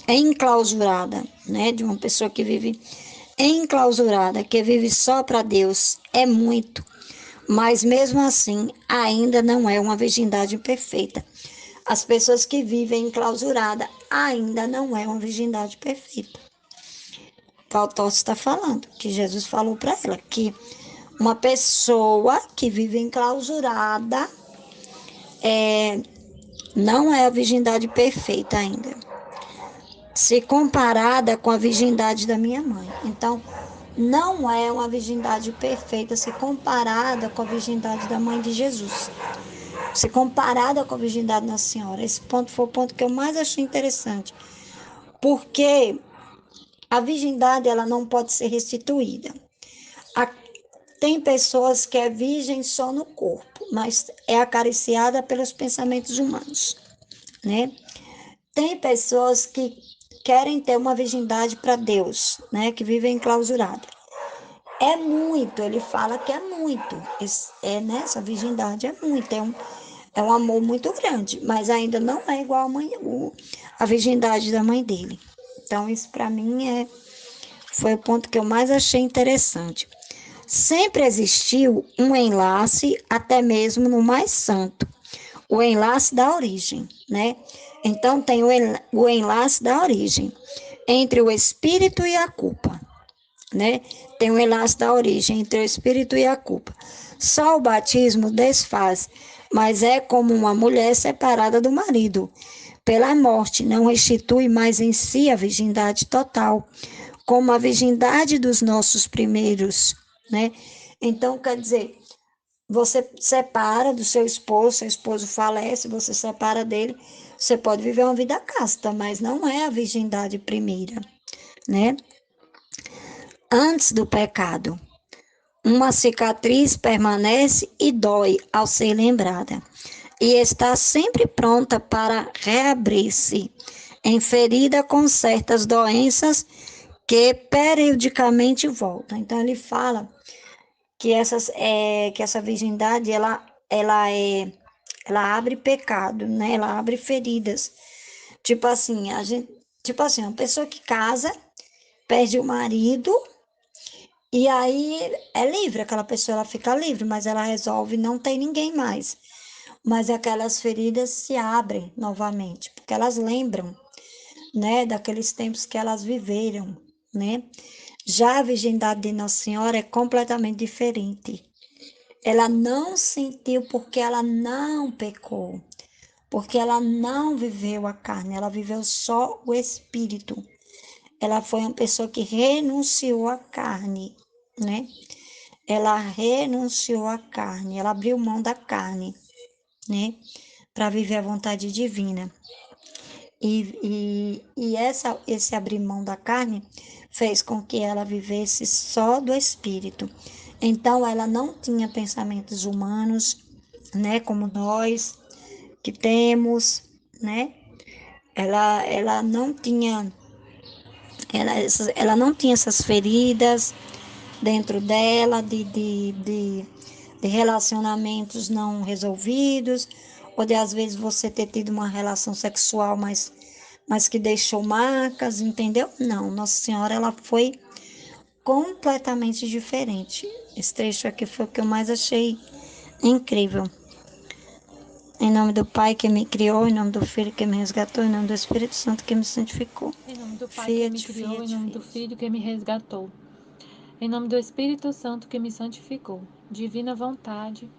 enclausurada, né? De uma pessoa que vive enclausurada, que vive só para Deus, é muito. Mas mesmo assim, ainda não é uma virgindade perfeita. As pessoas que vivem enclausurada ainda não é uma virgindade perfeita. Valtorta está falando, que Jesus falou para ela, que uma pessoa que vive enclausurada não é a virgindade perfeita ainda, se comparada com a virgindade da minha mãe. Então, não é uma virgindade perfeita se comparada com a virgindade da mãe de Jesus, se comparada com a virgindade da Nossa Senhora. Esse ponto foi o ponto que eu mais achei interessante, porque a virgindade ela não pode ser restituída. Tem pessoas que é virgem só no corpo, mas é acariciada pelos pensamentos humanos, né? Tem pessoas que querem ter uma virgindade para Deus, né? Que vivem enclausurada. É muito, ele fala que é muito. Nessa virgindade é muito, é um amor muito grande, mas ainda não é igual a virgindade da mãe dele. Então, isso para mim foi o ponto que eu mais achei interessante. Sempre existiu um enlace, até mesmo no mais santo, o enlace da origem, né? Então, tem o enlace da origem entre o espírito e a culpa, né? Tem o enlace da origem entre o espírito e a culpa. Só o batismo desfaz, mas é como uma mulher separada do marido. Pela morte, não restitui mais em si a virgindade total, como a virgindade dos nossos primeiros, né? Então, quer dizer, você separa do seu esposo falece, você separa dele, você pode viver uma vida casta, mas não é a virgindade primeira, né? Antes do pecado, uma cicatriz permanece e dói ao ser lembrada, e está sempre pronta para reabrir-se, em ferida com certas doenças que periodicamente voltam. Então ele fala que essa virgindade ela abre pecado, né? Ela abre feridas. Tipo assim, tipo assim, uma pessoa que casa, perde o marido e aí é livre, aquela pessoa ela fica livre, mas ela resolve não ter ninguém mais. Mas aquelas feridas se abrem novamente, porque elas lembram, né, daqueles tempos que elas viveram, né? Já a virgindade de Nossa Senhora é completamente diferente. Ela não sentiu porque ela não pecou, porque ela não viveu a carne, ela viveu só o espírito. Ela foi uma pessoa que renunciou à carne, né? Ela renunciou à carne, ela abriu mão da carne, né? Para viver a vontade divina. Esse abrir mão da carne fez com que ela vivesse só do espírito. Então, ela não tinha pensamentos humanos, né? Como nós que temos, né? Ela não tinha, ela não tinha essas feridas dentro dela de relacionamentos não resolvidos, ou de às vezes você ter tido uma relação sexual, mas que deixou marcas, entendeu? Não, Nossa Senhora, ela foi completamente diferente. Esse trecho aqui foi o que eu mais achei incrível. Em nome do Pai que me criou, em nome do Filho que me resgatou, em nome do Espírito Santo que me santificou.
Em nome do Pai que me
Fiat,
criou, em
fiat,
nome do
fiat.
Filho que me resgatou. Em nome do Espírito Santo que me santificou. Divina vontade,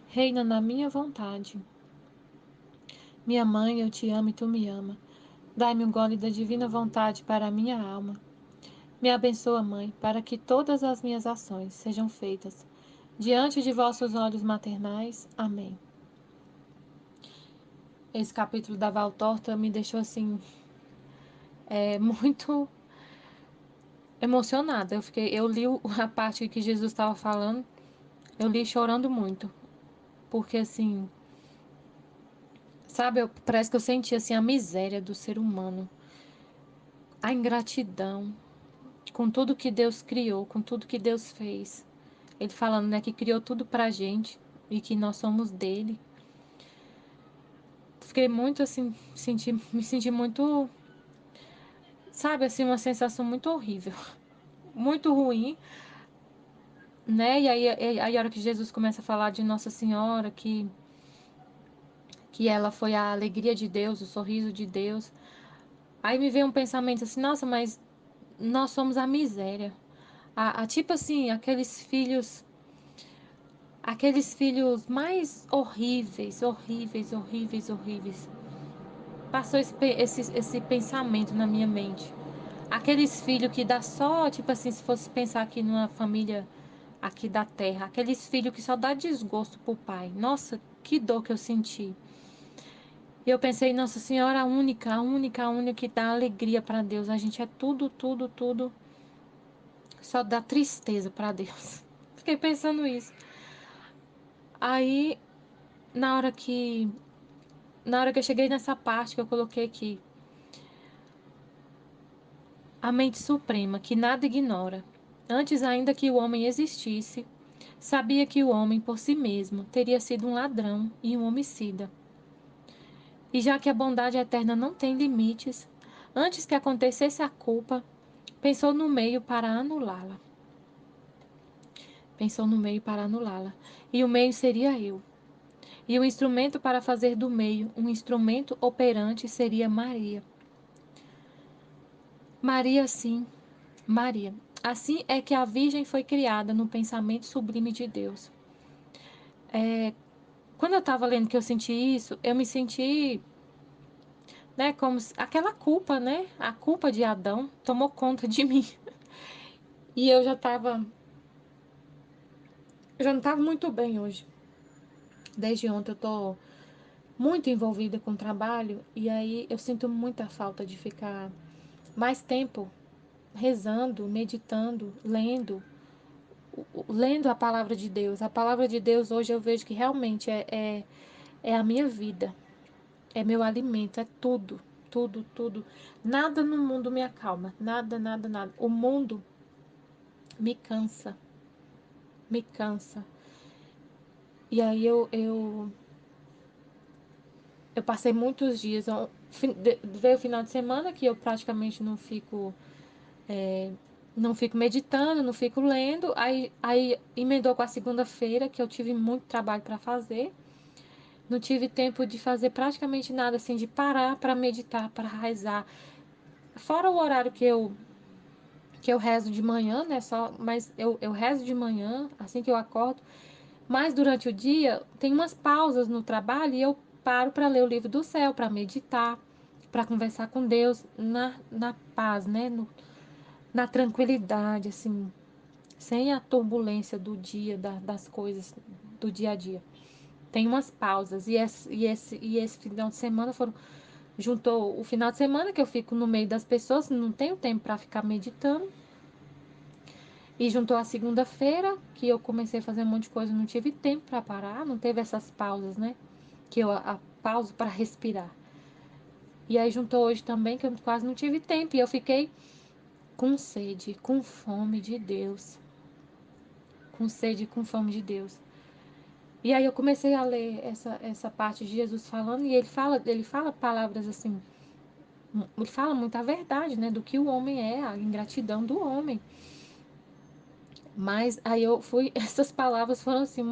reina na minha vontade. Minha mãe, eu te amo e tu me ama. Dai-me um gole da divina vontade para a minha alma. Me abençoa, Mãe, para que todas as minhas ações sejam feitas diante de vossos olhos maternais. Amém. Esse capítulo da Valtorta me deixou assim, muito emocionada. Eu li a parte que Jesus estava falando, eu li chorando muito, porque assim, sabe, parece que eu senti assim a miséria do ser humano, a ingratidão com tudo que Deus criou, com tudo que Deus fez. Ele falando, né, que criou tudo pra gente e que nós somos dele. Fiquei muito assim, me senti muito, sabe, assim, uma sensação muito horrível, muito ruim, né? E aí a hora que Jesus começa a falar de Nossa Senhora, que ela foi a alegria de Deus, o sorriso de Deus. Aí me veio um pensamento assim, nossa, mas nós somos a miséria. Tipo assim, aqueles filhos mais horríveis, horríveis, horríveis, horríveis. Passou esse pensamento na minha mente. Aqueles filhos que dá só, tipo assim, se fosse pensar aqui numa família aqui da terra, aqueles filhos que só dá desgosto pro pai. Nossa, que dor que eu senti. E eu pensei, Nossa Senhora, a única, a única que dá alegria para Deus. A gente é tudo, tudo, tudo. Só dá tristeza para Deus. Fiquei pensando isso. Aí, na hora que eu cheguei nessa parte que eu coloquei aqui, a mente suprema, que nada ignora, antes ainda que o homem existisse, sabia que o homem por si mesmo teria sido um ladrão e um homicida. E já que a bondade eterna não tem limites, antes que acontecesse a culpa, pensou no meio para anulá-la. Pensou no meio para anulá-la. E o meio seria eu. E o instrumento para fazer do meio um instrumento operante seria Maria. Maria, sim, Maria. Assim é que a Virgem foi criada no pensamento sublime de Deus. quando eu estava lendo que eu senti isso, eu me senti, né, como aquela culpa, né? A culpa de Adão tomou conta de mim. E eu já não estava muito bem hoje. Desde ontem eu tô muito envolvida com o trabalho e aí eu sinto muita falta de ficar mais tempo rezando, meditando, lendo a palavra de Deus. A palavra de Deus hoje eu vejo que realmente é a minha vida, é meu alimento, é tudo, tudo, tudo. Nada no mundo me acalma, nada, nada, nada. O mundo me cansa, me cansa. E aí eu passei muitos dias, veio o final de semana que eu praticamente não fico meditando, não fico lendo. Aí emendou com a segunda-feira, que eu tive muito trabalho para fazer. Não tive tempo de fazer praticamente nada, assim, de parar para meditar, para rezar. Fora o horário que eu rezo de manhã, né? Mas eu rezo de manhã, assim que eu acordo. Mas durante o dia, tem umas pausas no trabalho e eu paro para ler o livro do céu, para meditar, para conversar com Deus na paz, né? Na tranquilidade, assim, sem a turbulência do dia, das coisas do dia a dia. Tem umas pausas. E esse final de semana juntou o final de semana que eu fico no meio das pessoas, não tenho tempo para ficar meditando. E juntou a segunda-feira, que eu comecei a fazer um monte de coisa, não tive tempo para parar, não teve essas pausas, né? Que eu a pauso para respirar. E aí juntou hoje também, que eu quase não tive tempo. E eu fiquei com sede, com fome de Deus. Com sede e com fome de Deus. E aí eu comecei a ler essa parte de Jesus falando, e ele fala palavras assim, ele fala muita verdade, né, do que o homem é, a ingratidão do homem. Mas aí essas palavras foram assim,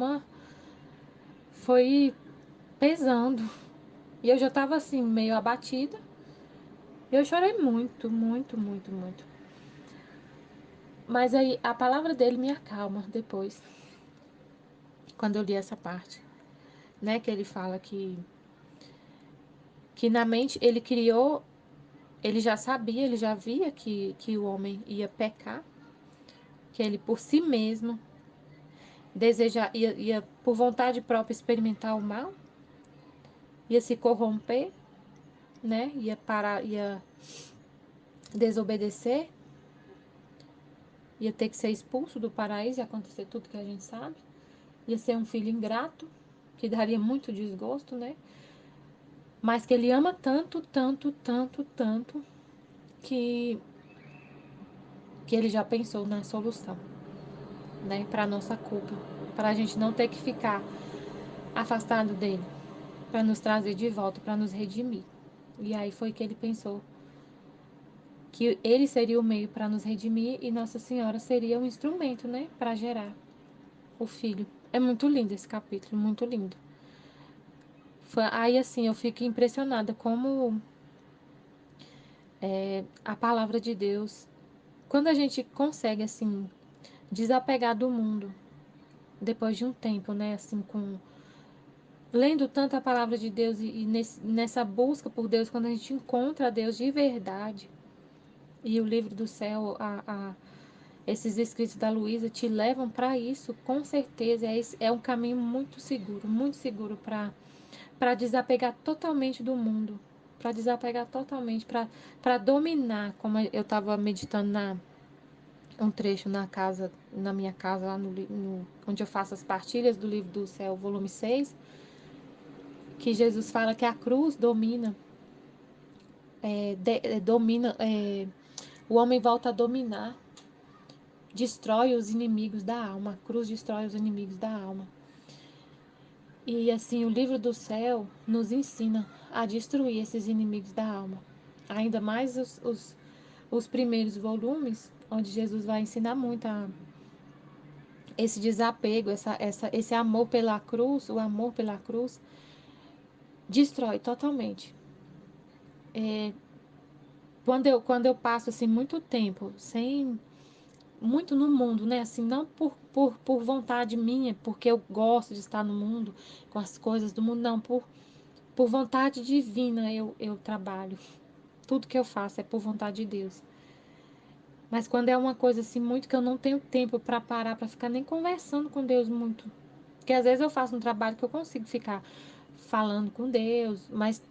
foi pesando. E eu já tava assim, meio abatida. E eu chorei muito, muito, muito, muito. Mas aí a palavra dele me acalma depois, quando eu li essa parte, né, que ele fala que na mente ele criou. Ele já sabia, ele já via que o homem ia pecar, que ele por si mesmo ia por vontade própria experimentar o mal, ia se corromper, né? Ia parar, ia desobedecer, ia ter que ser expulso do paraíso e acontecer tudo que a gente sabe. Ia ser um filho ingrato, que daria muito desgosto, né? Mas que ele ama tanto, tanto, tanto, tanto, que, que ele já pensou na solução, né? Para nossa culpa, para a gente não ter que ficar afastado dele, para nos trazer de volta, para nos redimir. E aí foi que ele pensou que ele seria o meio para nos redimir e Nossa Senhora seria o instrumento, né, para gerar o filho. É muito lindo esse capítulo, muito lindo. Aí assim, eu fico impressionada como a palavra de Deus, quando a gente consegue assim desapegar do mundo depois de um tempo, né, assim com lendo tanto a palavra de Deus nessa busca por Deus, quando a gente encontra Deus de verdade, e o livro do céu, esses escritos da Luísa te levam para isso, com certeza. É um caminho muito seguro para desapegar totalmente do mundo, para desapegar totalmente, para dominar, como eu estava meditando um trecho na minha casa, lá onde eu faço as partilhas do livro do céu, volume 6, que Jesus fala que a cruz domina, o homem volta a dominar, destrói os inimigos da alma. A cruz destrói os inimigos da alma. E assim, o livro do céu nos ensina a destruir esses inimigos da alma. Ainda mais os primeiros volumes, onde Jesus vai ensinar muito esse desapego, esse amor pela cruz, o amor pela cruz, destrói totalmente. Quando eu passo assim muito tempo sem muito no mundo, né? Assim, não por vontade minha, porque eu gosto de estar no mundo, com as coisas do mundo, não, por vontade divina eu trabalho. Tudo que eu faço é por vontade de Deus. Mas quando é uma coisa assim, muito que eu não tenho tempo para parar, para ficar nem conversando com Deus muito. Porque às vezes eu faço um trabalho que eu consigo ficar falando com Deus, mas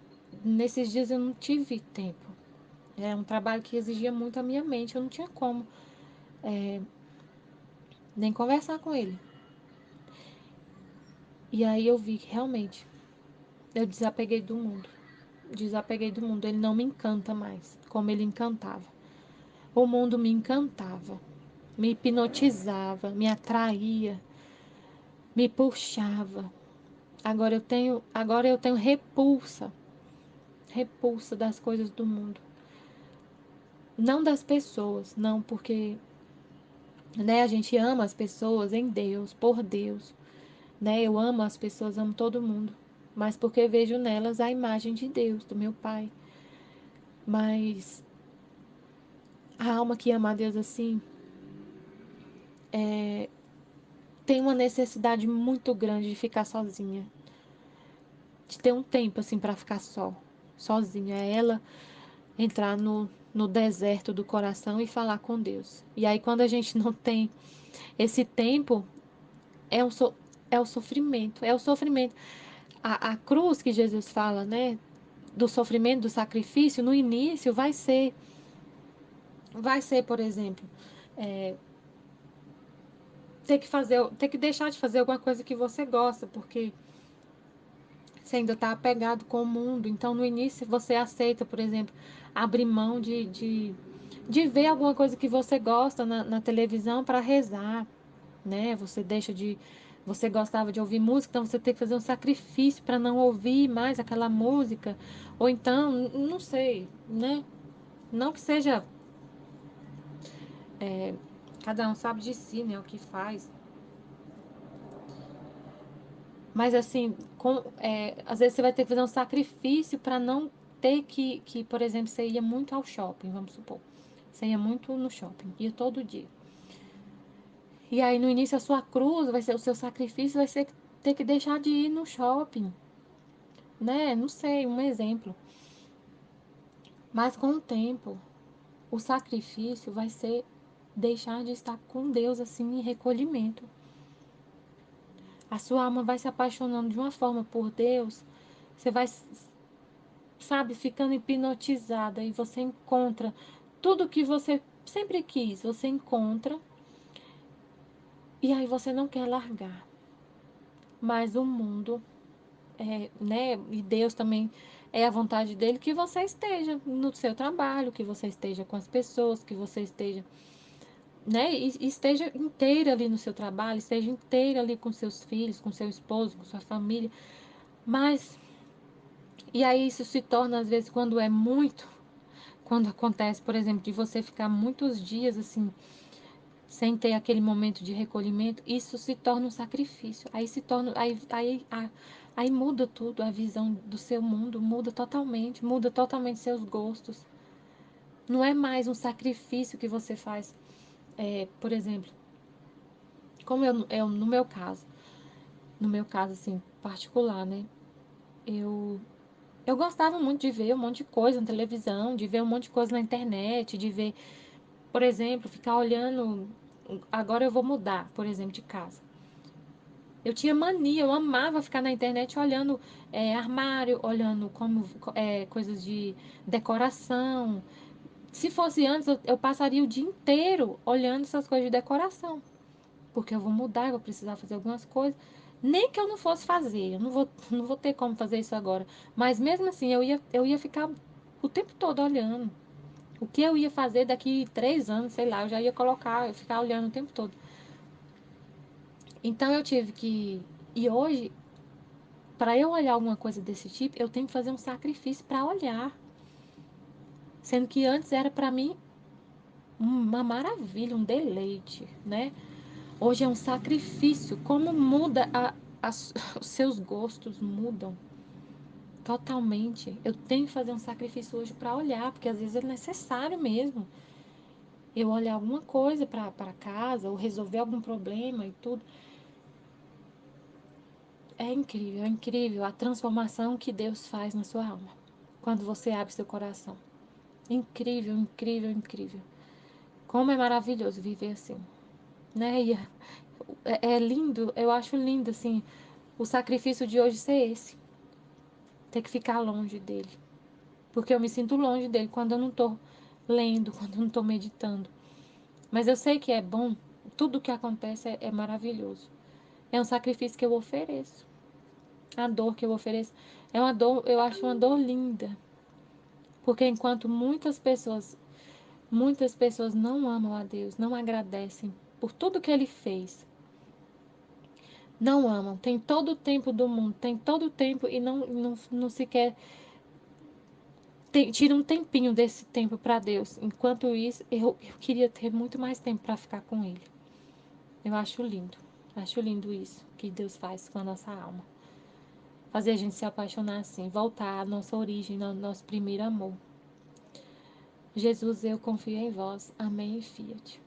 nesses dias eu não tive tempo. É um trabalho que exigia muito a minha mente, eu não tinha como nem conversar com ele. E aí eu vi que realmente eu desapeguei do mundo. Desapeguei do mundo, ele não me encanta mais, como ele encantava. O mundo me encantava, me hipnotizava, me atraía, me puxava. Agora eu tenho repulsa das coisas do mundo. Não das pessoas, não, porque, né, a gente ama as pessoas em Deus, por Deus, né? Eu amo as pessoas, amo todo mundo, mas porque vejo nelas a imagem de Deus, do meu Pai. Mas a alma que ama a Deus assim tem uma necessidade muito grande de ficar sozinha, de ter um tempo assim para ficar sozinha. É ela entrar no deserto do coração e falar com Deus. E aí quando a gente não tem esse tempo, é um so, é o sofrimento, é o sofrimento. A cruz que Jesus fala, né, do sofrimento, do sacrifício, no início vai ser, por exemplo, é, ter que deixar de fazer alguma coisa que você gosta, porque você ainda está apegado com o mundo. Então, no início, você aceita, por exemplo, abrir mão de ver alguma coisa que você gosta na televisão para rezar, né? Você deixa de. Você gostava de ouvir música, então você tem que fazer um sacrifício para não ouvir mais aquela música. Ou então, não sei, né? Não que seja. Cada um sabe de si, né? O que faz. Mas assim, às vezes você vai ter que fazer um sacrifício para não ter que, por exemplo, você ia muito ao shopping, vamos supor. Você ia muito no shopping, ia todo dia. E aí no início a sua cruz vai ser, o seu sacrifício vai ser ter que deixar de ir no shopping, né? Não sei, um exemplo. Mas com o tempo, o sacrifício vai ser deixar de estar com Deus assim em recolhimento. A sua alma vai se apaixonando de uma forma por Deus, você vai, sabe, ficando hipnotizada e você encontra tudo que você sempre quis, você encontra e aí você não quer largar. Mas o mundo, né, e Deus também é a vontade dele que você esteja no seu trabalho, que você esteja com as pessoas, que você esteja, né, e esteja inteira ali no seu trabalho, esteja inteira ali com seus filhos, com seu esposo, com sua família. Mas e aí isso se torna às vezes quando é muito. Quando acontece, por exemplo, de você ficar muitos dias assim, sem ter aquele momento de recolhimento, isso se torna um sacrifício. Aí se torna, aí muda tudo, a visão do seu mundo muda totalmente seus gostos. Não é mais um sacrifício que você faz, por exemplo, como no meu caso assim, particular, né? Eu eu gostava muito de ver um monte de coisa na televisão, de ver um monte de coisa na internet, de ver. Por exemplo, ficar olhando. Agora eu vou mudar, por exemplo, de casa. Eu tinha mania, eu amava ficar na internet olhando armário, olhando coisas de decoração. Se fosse antes, eu passaria o dia inteiro olhando essas coisas de decoração. Porque eu vou mudar, eu vou precisar fazer algumas coisas. Nem que eu não fosse fazer, eu não vou ter como fazer isso agora. Mas mesmo assim, eu ia ficar o tempo todo olhando. O que eu ia fazer daqui 3 anos, sei lá, eu já ia colocar, eu ficar olhando o tempo todo. Então eu tive que. E hoje, para eu olhar alguma coisa desse tipo, eu tenho que fazer um sacrifício para olhar. Sendo que antes era para mim uma maravilha, um deleite, né? Hoje é um sacrifício. Como muda os seus gostos mudam totalmente. Eu tenho que fazer um sacrifício hoje para olhar, porque às vezes é necessário mesmo. eu olhar alguma coisa para casa, ou resolver algum problema e tudo. É incrível a transformação que Deus faz na sua alma, quando você abre seu coração. Incrível, incrível, incrível. Como é maravilhoso viver assim, né? E é lindo, eu acho lindo, assim, o sacrifício de hoje ser esse. Ter que ficar longe dele. Porque eu me sinto longe dele quando eu não tô lendo, quando eu não tô meditando. Mas eu sei que é bom, tudo que acontece é maravilhoso. É um sacrifício que eu ofereço. A dor que eu ofereço é uma dor, eu acho uma dor linda. Porque enquanto muitas pessoas não amam a Deus, não agradecem por tudo que ele fez, não amam, tem todo o tempo do mundo, tem todo o tempo e não sequer tira um tempinho desse tempo para Deus. Enquanto isso, eu queria ter muito mais tempo para ficar com Ele. Eu acho lindo isso que Deus faz com a nossa alma. Fazer a gente se apaixonar assim, voltar à nossa origem, ao nosso primeiro amor. Jesus, eu confio em vós. Amém e fiat.